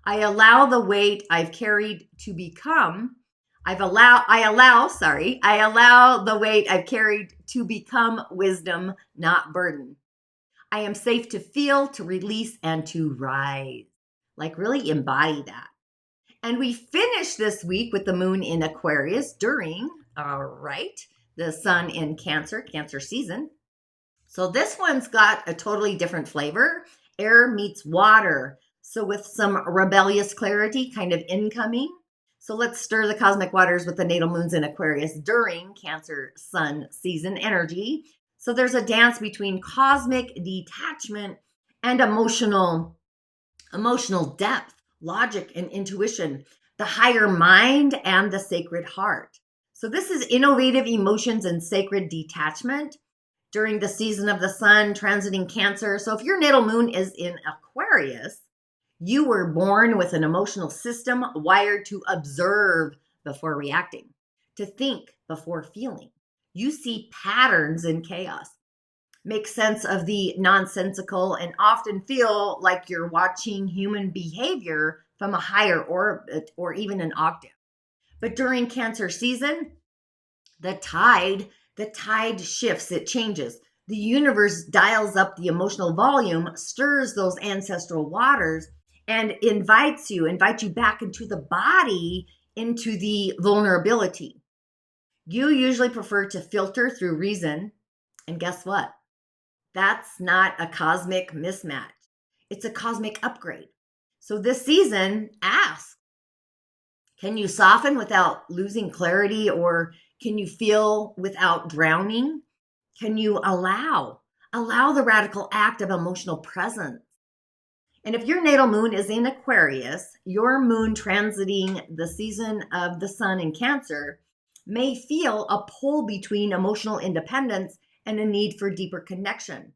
I allow the weight I've carried to become. I allow the weight I've carried to become wisdom, not burden. I am safe to feel, to release, and to rise. Like really embody that. And we finish this week with the moon in Aquarius during, the sun in Cancer season. So this one's got a totally different flavor. Air meets water. So with some rebellious clarity kind of incoming. So let's stir the cosmic waters with the natal moons in Aquarius during Cancer sun season energy. So there's a dance between cosmic detachment and emotional depth, logic and intuition, the higher mind and the sacred heart. So this is innovative emotions and sacred detachment during the season of the sun transiting Cancer. So if your natal moon is in Aquarius, you were born with an emotional system wired to observe before reacting, to think before feeling. You see patterns in chaos, make sense of the nonsensical, and often feel like you're watching human behavior from a higher orbit or even an octave. But during Cancer season, the tide shifts, it changes. The universe dials up the emotional volume, stirs those ancestral waters, and invite you back into the body, into the vulnerability. You usually prefer to filter through reason, and guess what? That's not a cosmic mismatch. It's a cosmic upgrade. So this season, ask, can you soften without losing clarity, or can you feel without drowning? Can you allow the radical act of emotional presence? And if your natal moon is in Aquarius, your moon transiting the season of the sun in Cancer may feel a pull between emotional independence and a need for deeper connection.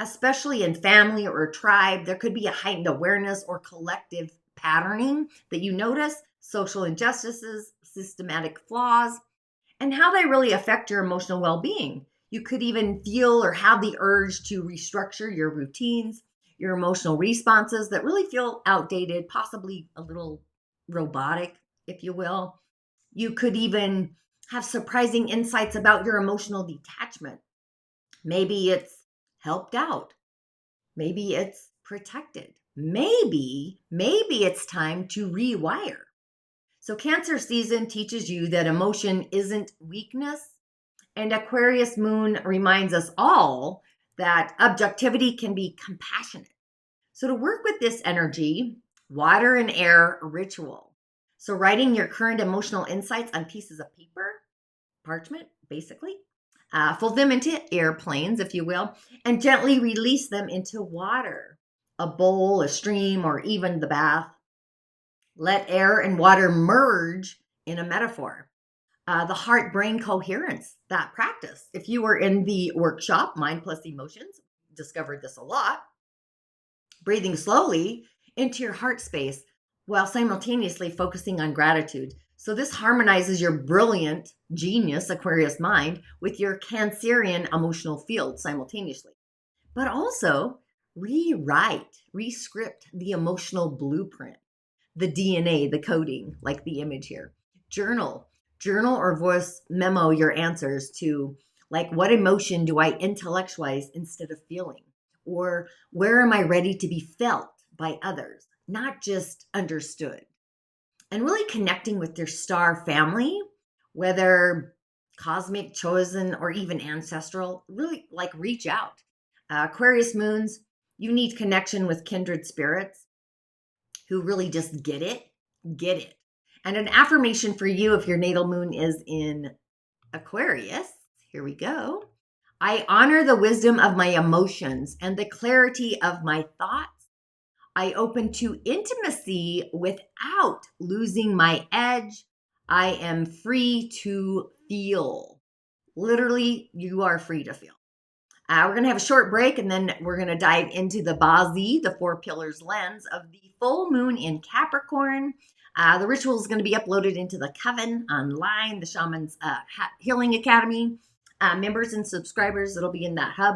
Especially in family or tribe, there could be a heightened awareness or collective patterning that you notice, social injustices, systematic flaws, and how they really affect your emotional well-being. You could even feel or have the urge to restructure your routines, your emotional responses that really feel outdated, possibly a little robotic, if you will. You could even have surprising insights about your emotional detachment. Maybe it's helped out. Maybe it's protected. Maybe it's time to rewire. So Cancer season teaches you that emotion isn't weakness. And Aquarius moon reminds us all that objectivity can be compassionate. So to work with this energy, water and air ritual. So writing your current emotional insights on pieces of paper, parchment, basically. Fold them into airplanes, if you will, and gently release them into water, a bowl, a stream, or even the bath. Let air and water merge in a metaphor. The heart-brain coherence, that practice. If you were in the workshop, Mind Plus Emotions, discovered this a lot. Breathing slowly into your heart space while simultaneously focusing on gratitude. So this harmonizes your brilliant, genius Aquarius mind with your Cancerian emotional field simultaneously. But also rescript the emotional blueprint, the DNA, the coding, like the image here. Journal or voice memo your answers to, like, what emotion do I intellectualize instead of feeling? Or where am I ready to be felt by others, not just understood? And really connecting with your star family, whether cosmic, chosen, or even ancestral, really like reach out. Aquarius moons, you need connection with kindred spirits who really just get it. And an affirmation for you if your natal moon is in Aquarius. Here we go. I honor the wisdom of my emotions and the clarity of my thoughts. I open to intimacy without losing my edge. I am free to feel. Literally, you are free to feel. We're going to have a short break, and then we're going to dive into the Bazi, the 4 pillars lens of the full moon in Capricorn. The ritual is going to be uploaded into the Coven online, the Shaman's Healing Academy. Members and subscribers, it'll be in that hub.